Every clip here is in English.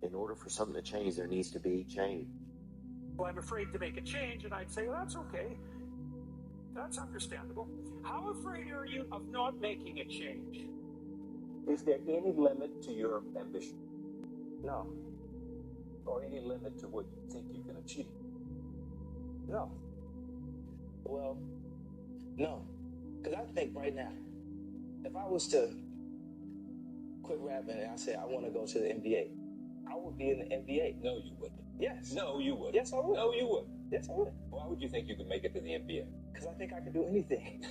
In order for something to change, there needs to be change. Well, I'm afraid to make a change, and I'd say, well, that's okay. That's understandable. How afraid are you of not making a change? Is there any limit to your ambition? No. Or any limit to what you think you can achieve? No. Well, no. Because I think right now, if I was to quit rapping and I say I want to go to the NBA, I would be in the NBA. No, you wouldn't. Yes. No, you wouldn't. Yes, I would. No, you wouldn't. Yes, I would. Why would you think you could make it to the NBA? Because I think I could do anything.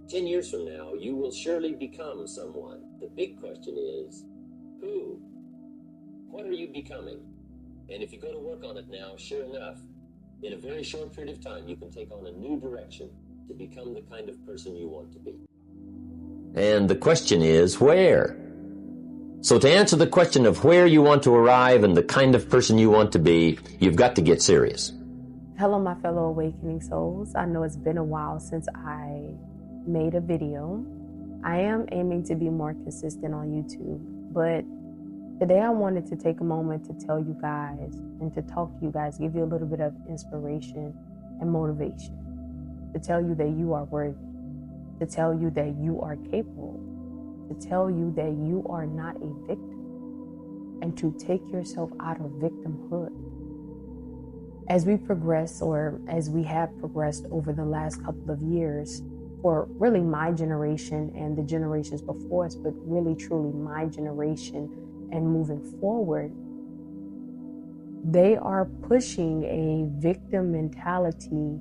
10 years from now, you will surely become someone. The big question is, who? What are you becoming? And if you go to work on it now, sure enough, in a very short period of time, you can take on a new direction to become the kind of person you want to be. And the question is, where? So to answer the question of where you want to arrive and the kind of person you want to be, you've got to get serious. Hello, my fellow awakening souls. I know it's been a while since I made a video. I am aiming to be more consistent on YouTube, but today I wanted to take a moment to tell you guys and to talk to you guys, give you a little bit of inspiration and motivation, to tell you that you are worthy, to tell you that you are capable, to tell you that you are not a victim, and to take yourself out of victimhood. As we progress, or as we have progressed over the last couple of years, for really my generation and the generations before us, but really truly my generation and moving forward, they are pushing a victim mentality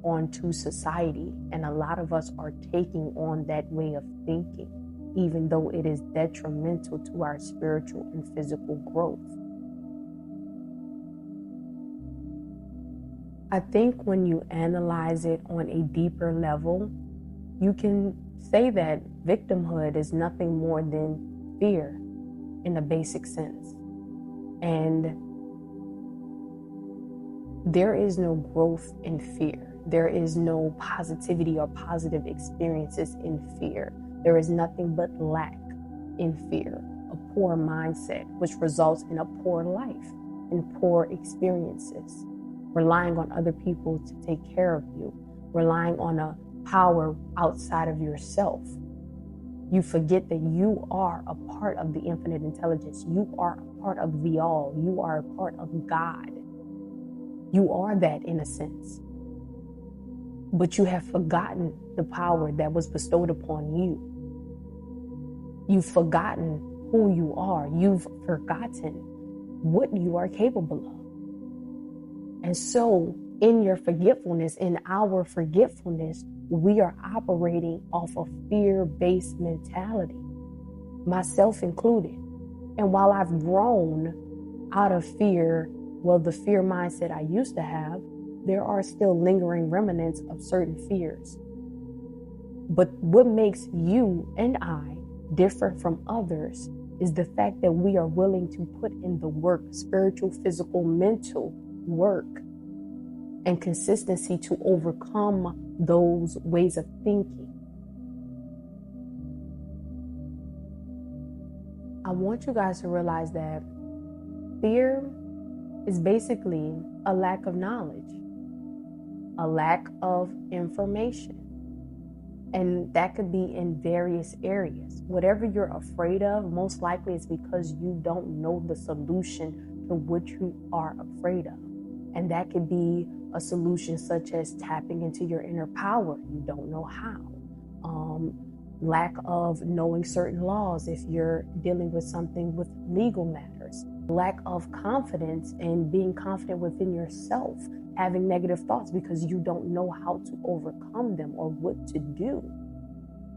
onto society. And a lot of us are taking on that way of thinking, even though it is detrimental to our spiritual and physical growth. I think when you analyze it on a deeper level, you can say that victimhood is nothing more than fear in a basic sense. And there is no growth in fear. There is no positivity or positive experiences in fear. There is nothing but lack in fear, a poor mindset, which results in a poor life and poor experiences, relying on other people to take care of you, relying on a power outside of yourself. You forget that you are a part of the infinite intelligence. You are a part of the all. You are a part of God. You are that in a sense. But you have forgotten the power that was bestowed upon you. You've forgotten who you are. You've forgotten what you are capable of. And so in your forgetfulness, in our forgetfulness, we are operating off a fear-based mentality, myself included. And while I've grown out of fear, well, the fear mindset I used to have, there are still lingering remnants of certain fears. But what makes you and I different from others is the fact that we are willing to put in the work, spiritual, physical, mental work, and consistency to overcome those ways of thinking. I want you guys to realize that fear is basically a lack of knowledge, a lack of information. And that could be in various areas. Whatever you're afraid of, most likely it's because you don't know the solution to what you are afraid of. And that could be a solution such as tapping into your inner power. You don't know how. Lack of knowing certain laws if you're dealing with something with legal matters. Lack of confidence and being confident within yourself. Having negative thoughts because you don't know how to overcome them or what to do.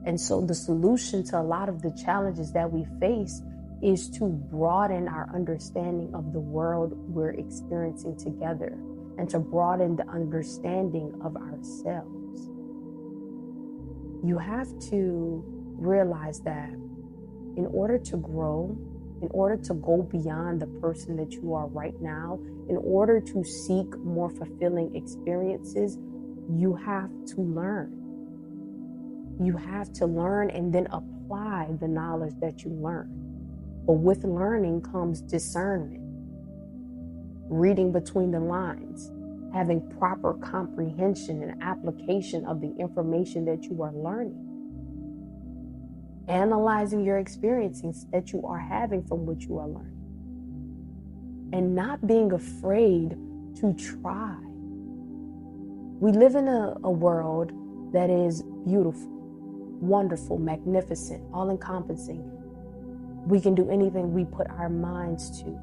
And so the solution to a lot of the challenges that we face is to broaden our understanding of the world we're experiencing together and to broaden the understanding of ourselves. You have to realize that in order to grow, in order to go beyond the person that you are right now, in order to seek more fulfilling experiences, you have to learn. You have to learn and then apply the knowledge that you learn. But with learning comes discernment, reading between the lines, having proper comprehension and application of the information that you are learning, analyzing your experiences that you are having from what you are learning, and not being afraid to try. We live in a world that is beautiful, wonderful, magnificent, all-encompassing. We can do anything we put our minds to.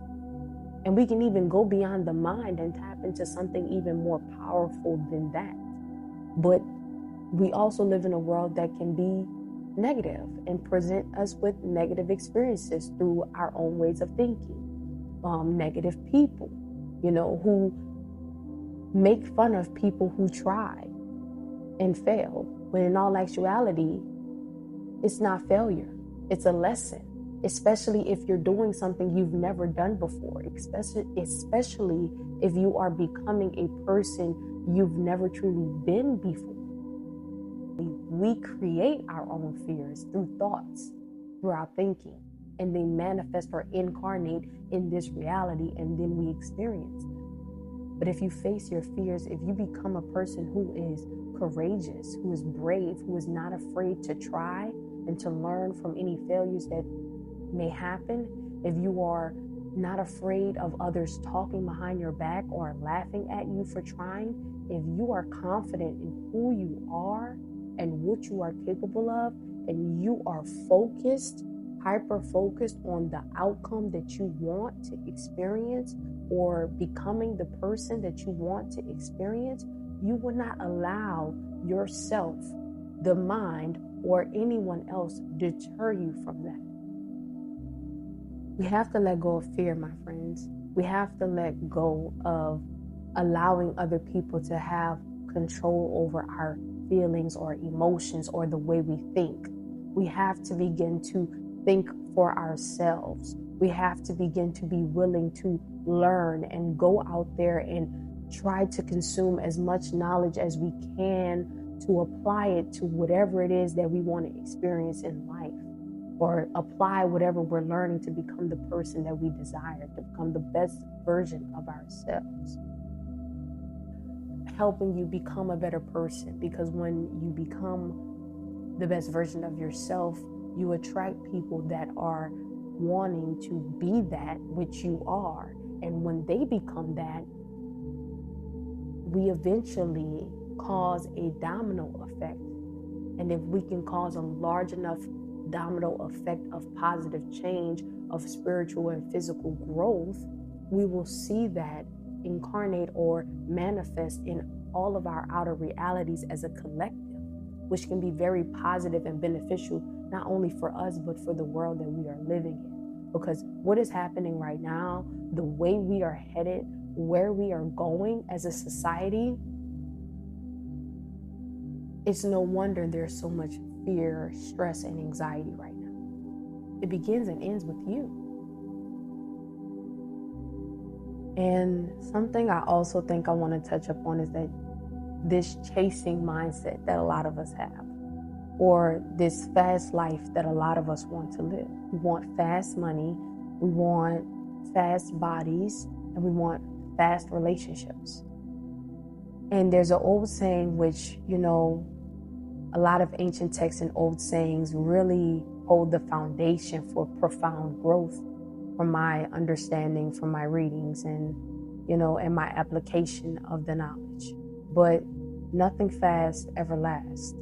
And we can even go beyond the mind and tap into something even more powerful than that. But we also live in a world that can be negative and present us with negative experiences through our own ways of thinking. Negative people, who make fun of people who try and fail, when in all actuality, it's not failure, it's a lesson. Especially if you're doing something you've never done before, especially if you are becoming a person you've never truly been before. We create our own fears through thoughts, through our thinking, and they manifest or incarnate in this reality, and then we experience them. But if you face your fears, if you become a person who is courageous, who is brave, who is not afraid to try and to learn from any failures that may happen, if you are not afraid of others talking behind your back or laughing at you for trying, if you are confident in who you are and what you are capable of, and you are focused, hyper-focused on the outcome that you want to experience or becoming the person that you want to experience, you will not allow yourself, the mind, or anyone else deter you from that. We have to let go of fear, my friends. We have to let go of allowing other people to have control over our feelings or emotions or the way we think. We have to begin to think for ourselves. We have to begin to be willing to learn and go out there and try to consume as much knowledge as we can to apply it to whatever it is that we want to experience in life, or apply whatever we're learning to become the person that we desire, to become the best version of ourselves. Helping you become a better person, because when you become the best version of yourself, you attract people that are wanting to be that which you are. And when they become that, we eventually cause a domino effect. And if we can cause a large enough domino effect of positive change, of spiritual and physical growth, we will see that incarnate or manifest in all of our outer realities as a collective, which can be very positive and beneficial, not only for us, but for the world that we are living in. Because what is happening right now, the way we are headed, where we are going as a society, it's no wonder there's so much fear, stress, and anxiety right now. It begins and ends with you. And something I also think I want to touch upon is that this chasing mindset that a lot of us have, or this fast life that a lot of us want to live. We want fast money, we want fast bodies, and we want fast relationships. And there's an old saying which, a lot of ancient texts and old sayings really hold the foundation for profound growth from my understanding, from my readings, and my application of the knowledge. But nothing fast ever lasts.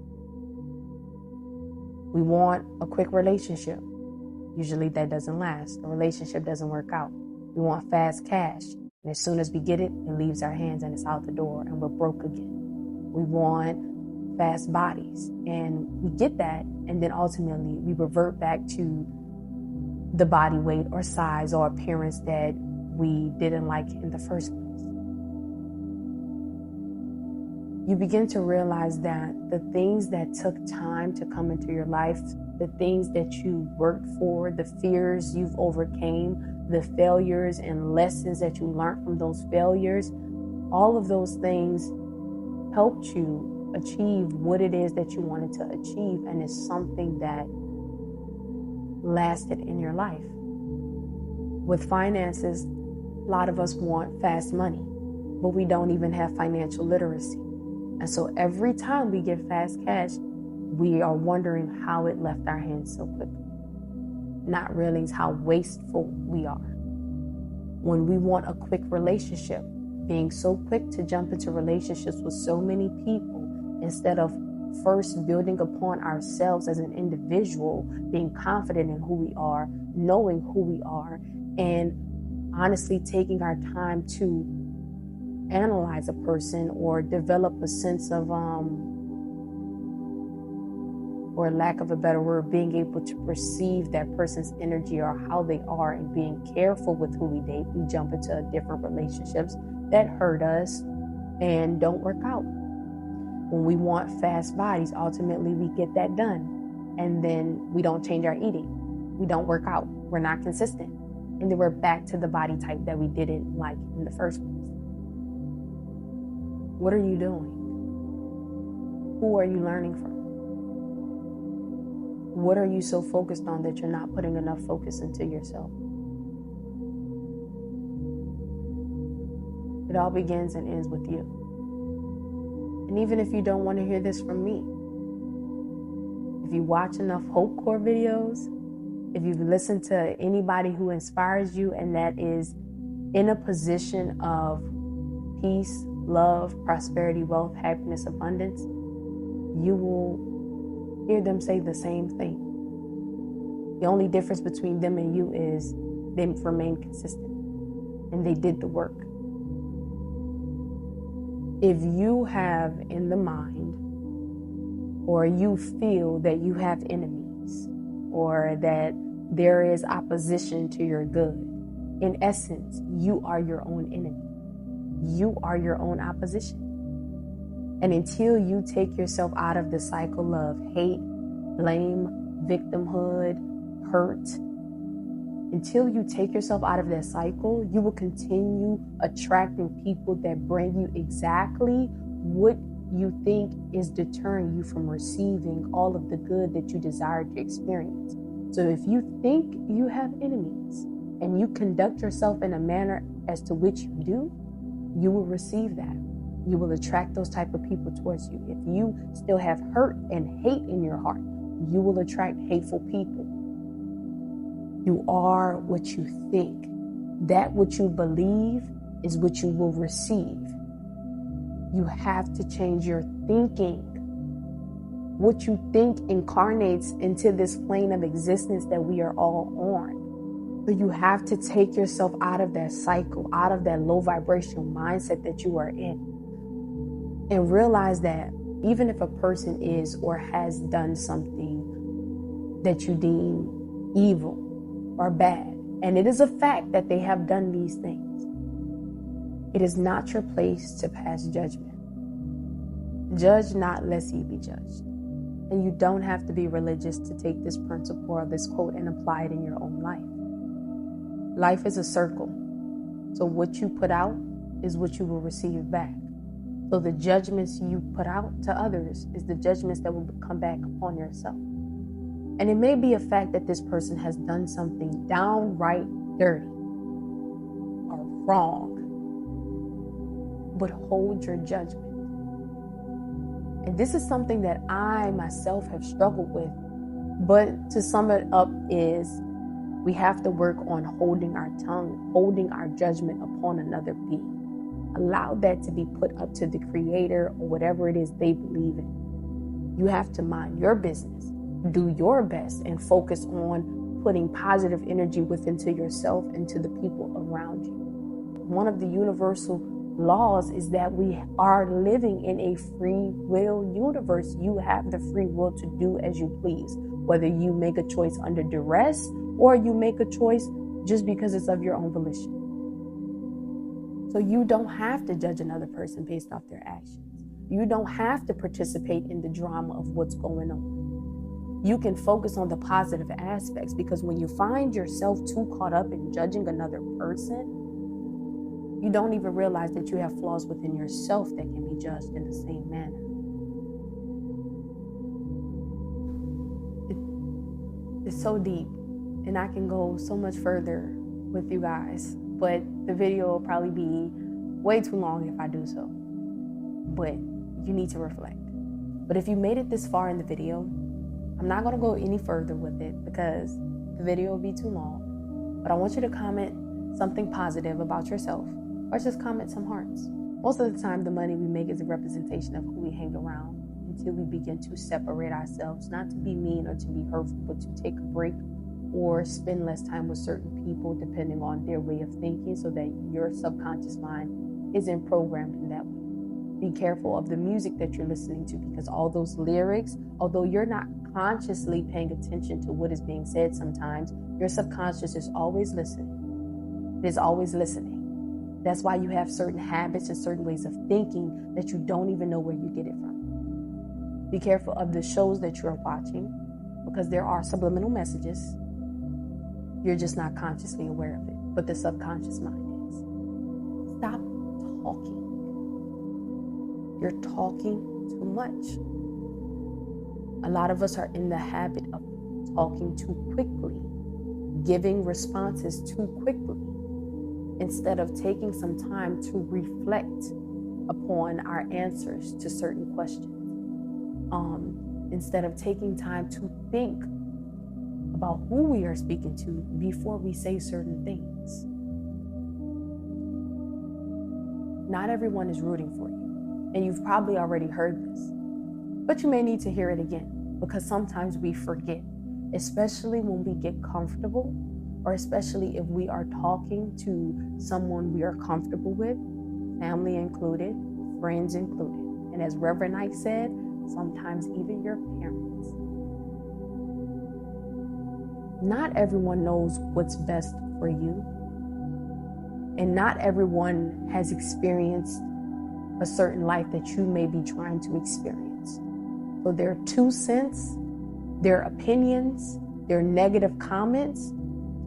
We want a quick relationship. Usually that doesn't last. The relationship doesn't work out. We want fast cash. And as soon as we get it, it leaves our hands and it's out the door and we're broke again. We want fast bodies. And we get that. And then ultimately we revert back to the body weight or size or appearance that we didn't like in the first place. You begin to realize that the things that took time to come into your life, the things that you worked for, the fears you've overcame, the failures and lessons that you learned from those failures, all of those things helped you achieve what it is that you wanted to achieve, and it's something that lasted in your life. With finances, a lot of us want fast money, but we don't even have financial literacy. And so every time we get fast cash, we are wondering how it left our hands so quickly, not realizing how wasteful we are. When we want a quick relationship, being so quick to jump into relationships with so many people instead of first building upon ourselves as an individual, being confident in who we are, knowing who we are, and honestly taking our time to analyze a person or develop a sense of, or lack of a better word, being able to perceive that person's energy or how they are, and being careful with who we date. We jump into different relationships that hurt us and don't work out. When we want fast bodies, ultimately we get that done. And then we don't change our eating. We don't work out. We're not consistent. And then we're back to the body type that we didn't like in the first place. What are you doing? Who are you learning from? What are you so focused on that you're not putting enough focus into yourself? It all begins and ends with you. And even if you don't want to hear this from me, if you watch enough Hope Core videos, if you've listened to anybody who inspires you and that is in a position of peace, love, prosperity, wealth, happiness, abundance, you will hear them say the same thing. The only difference between them and you is they remain consistent and they did the work. If you have in the mind or you feel that you have enemies or that there is opposition to your good, in essence, you are your own enemy. You are your own opposition. And until you take yourself out of the cycle of hate, blame, victimhood, hurt, until you take yourself out of that cycle, you will continue attracting people that bring you exactly what you think is deterring you from receiving all of the good that you desire to experience. So if you think you have enemies and you conduct yourself in a manner as to which you do, you will receive that. You will attract those type of people towards you. If you still have hurt and hate in your heart, you will attract hateful people. You are what you think. That what you believe is what you will receive. You have to change your thinking. What you think incarnates into this plane of existence that we are all on. So you have to take yourself out of that cycle, out of that low vibrational mindset that you are in. And realize that even if a person is or has done something that you deem evil or bad, and it is a fact that they have done these things, it is not your place to pass judgment. Judge not lest ye be judged. And you don't have to be religious to take this principle or this quote and apply it in your own life. Life is a circle. So what you put out is what you will receive back. So the judgments you put out to others is the judgments that will come back upon yourself. And it may be a fact that this person has done something downright dirty or wrong, but hold your judgment. And this is something that I myself have struggled with. But to sum it up is we have to work on holding our tongue, holding our judgment upon another being. Allow that to be put up to the Creator or whatever it is they believe in. You have to mind your business, do your best, and focus on putting positive energy within to yourself and to the people around you. One of the universal laws is that we are living in a free will universe. You have the free will to do as you please, whether you make a choice under duress or you make a choice just because it's of your own volition. So you don't have to judge another person based off their actions. You don't have to participate in the drama of what's going on. You can focus on the positive aspects, because when you find yourself too caught up in judging another person, you don't even realize that you have flaws within yourself that can be judged in the same manner. It's so deep, and I can go so much further with you guys, but the video will probably be way too long if I do so. But you need to reflect. But if you made it this far in the video, I'm not going to go any further with it because the video will be too long. But I want you to comment something positive about yourself, or just comment some hearts. Most of the time, the money we make is a representation of who we hang around until we begin to separate ourselves, not to be mean or to be hurtful, but to take a break or spend less time with certain people depending on their way of thinking so that your subconscious mind isn't programmed in that way. Be careful of the music that you're listening to, because all those lyrics, although you're not consciously paying attention to what is being said sometimes, your subconscious is always listening. It is always listening. That's why you have certain habits and certain ways of thinking that you don't even know where you get it from. Be careful of the shows that you're watching, because there are subliminal messages. You're just not consciously aware of it, but the subconscious mind is. Stop talking. You're talking too much. A lot of us are in the habit of talking too quickly, giving responses too quickly, instead of taking some time to reflect upon our answers to certain questions. Instead of taking time to think about who we are speaking to before we say certain things. Not everyone is rooting for you, and you've probably already heard this, but you may need to hear it again, because sometimes we forget, especially when we get comfortable, or especially if we are talking to someone we are comfortable with, family included, friends included, and as Reverend Ike said, sometimes even your parents. Not everyone knows what's best for you, and not everyone has experienced a certain life that you may be trying to experience. So their 2 cents, their opinions, their negative comments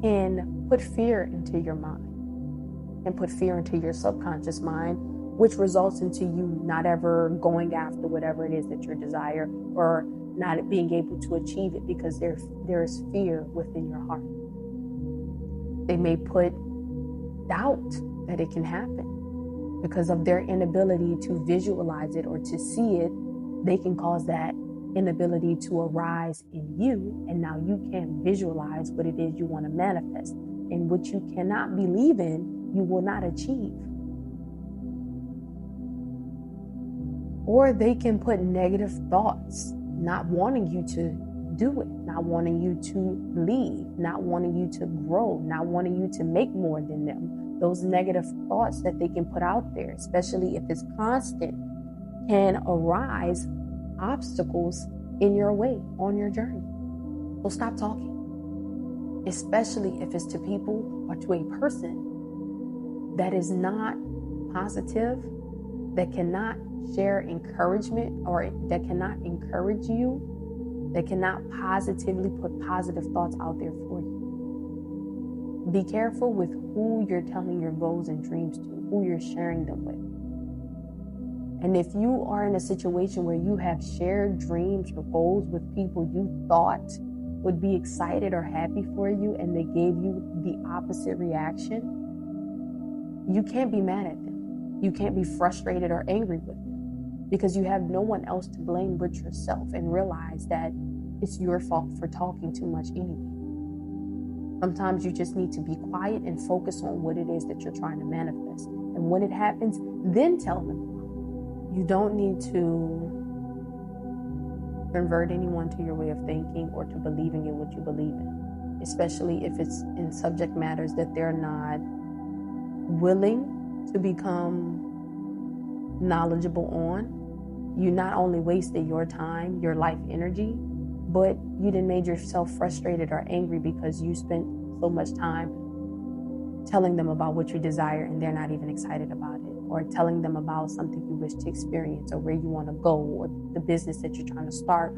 can put fear into your mind and put fear into your subconscious mind, which results into you not ever going after whatever it is that you desire, or not being able to achieve it because there is fear within your heart. They may put doubt that it can happen because of their inability to visualize it or to see it. They can cause that inability to arise in you, and now you can't visualize what it is you want to manifest, and what you cannot believe in, you will not achieve. Or they can put negative thoughts, not wanting you to do it, not wanting you to leave, not wanting you to grow, not wanting you to make more than them. Those negative thoughts that they can put out there, especially if it's constant, can arise obstacles in your way on your journey. So stop talking, especially if it's to people or to a person that is not positive, that cannot share encouragement, or that cannot encourage you, that cannot positively put positive thoughts out there for you. Be careful with who you're telling your goals and dreams to, who you're sharing them with. And if you are in a situation where you have shared dreams or goals with people you thought would be excited or happy for you, and they gave you the opposite reaction, you can't be mad at them. You can't be frustrated or angry with them, because you have no one else to blame but yourself, and realize that it's your fault for talking too much anyway. Sometimes you just need to be quiet and focus on what it is that you're trying to manifest. And when it happens, then tell them. You don't need to convert anyone to your way of thinking or to believing in what you believe in, especially if it's in subject matters that they're not willing to become knowledgeable on. You not only wasted your time, your life energy, but you done made yourself frustrated or angry because you spent so much time telling them about what you desire and they're not even excited about it, or telling them about something you wish to experience, or where you want to go, or the business that you're trying to start,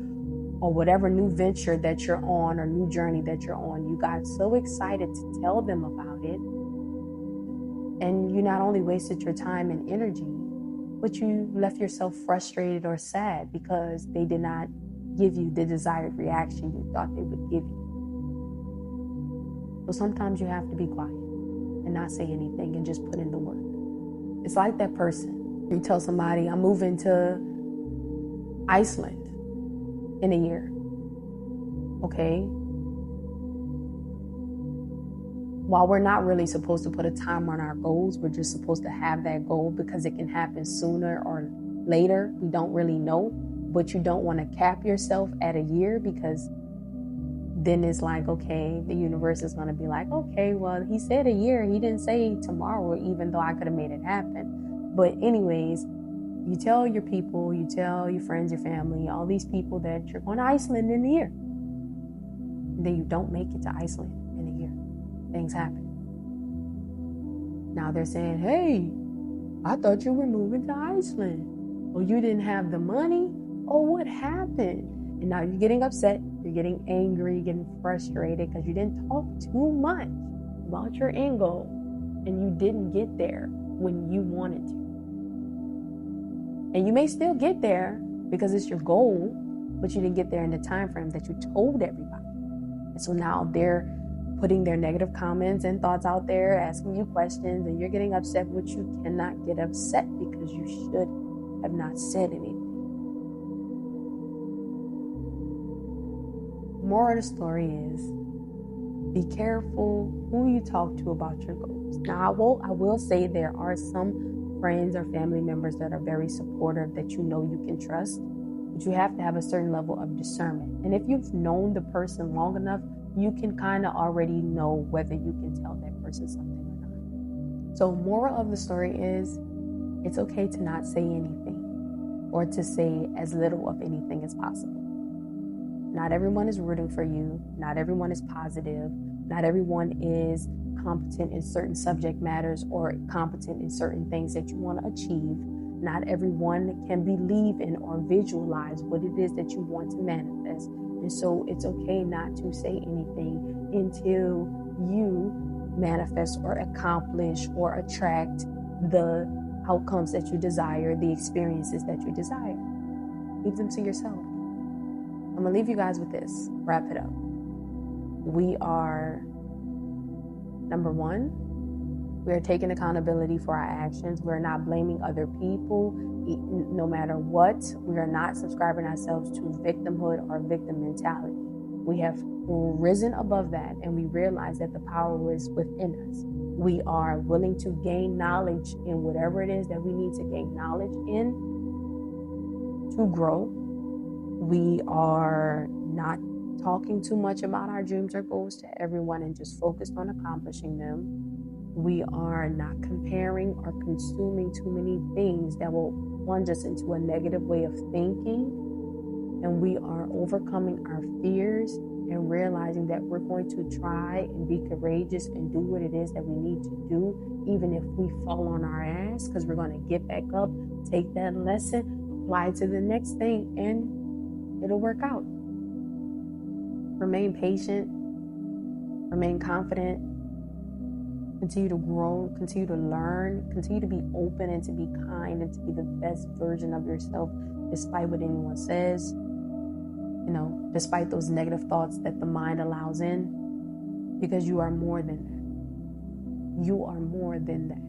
or whatever new venture that you're on or new journey that you're on. You got so excited to tell them about it, and you not only wasted your time and energy, but you left yourself frustrated or sad because they did not give you the desired reaction you thought they would give you. So sometimes you have to be quiet. and not say anything and just put in the work. It's like that person. You tell somebody, I'm moving to Iceland in a year. Okay? While we're not really supposed to put a time on our goals, we're just supposed to have that goal because it can happen sooner or later. We don't really know, but you don't want to cap yourself at a year, because then it's like, okay, the universe is going to be like, okay, well, he said a year. He didn't say tomorrow, even though I could have made it happen. But anyways, you tell your people, you tell your friends, your family, all these people that you're going to Iceland in a year. And then you don't make it to Iceland in a year. Things happen. Now they're saying, hey, I thought you were moving to Iceland. Well, you didn't have the money? Oh, what happened? And now you're getting upset. You're getting angry, you're getting frustrated because you didn't talk too much about your end goal and you didn't get there when you wanted to. And you may still get there because it's your goal, but you didn't get there in the time frame that you told everybody. And so now they're putting their negative comments and thoughts out there, asking you questions, and you're getting upset, but you cannot get upset because you should have not said anything. Moral of the story is, be careful who you talk to about your goals. Now, I will say there are some friends or family members that are very supportive that you know you can trust, but you have to have a certain level of discernment. And if you've known the person long enough, you can kind of already know whether you can tell that person something or not. So moral of the story is, it's okay to not say anything or to say as little of anything as possible. Not everyone is rooting for you. Not everyone is positive. Not everyone is competent in certain subject matters or competent in certain things that you want to achieve. Not everyone can believe in or visualize what it is that you want to manifest. And so it's okay not to say anything until you manifest or accomplish or attract the outcomes that you desire, the experiences that you desire. Leave them to yourself. I'm going to leave you guys with this. Wrap it up. We are, number one, we are taking accountability for our actions. We're not blaming other people, no matter what. We are not subscribing ourselves to victimhood or victim mentality. We have risen above that, and we realize that the power is within us. We are willing to gain knowledge in whatever it is that we need to gain knowledge in to grow. We are not talking too much about our dreams or goals to everyone and just focused on accomplishing them. We are not comparing or consuming too many things that will plunge us into a negative way of thinking. And we are overcoming our fears and realizing that we're going to try and be courageous and do what it is that we need to do, even if we fall on our ass, because we're going to get back up, take that lesson, apply it to the next thing, and it'll work out. Remain patient, remain confident, continue to grow, continue to learn, continue to be open and to be kind and to be the best version of yourself, despite what anyone says, despite those negative thoughts that the mind allows in, because you are more than that. You are more than that.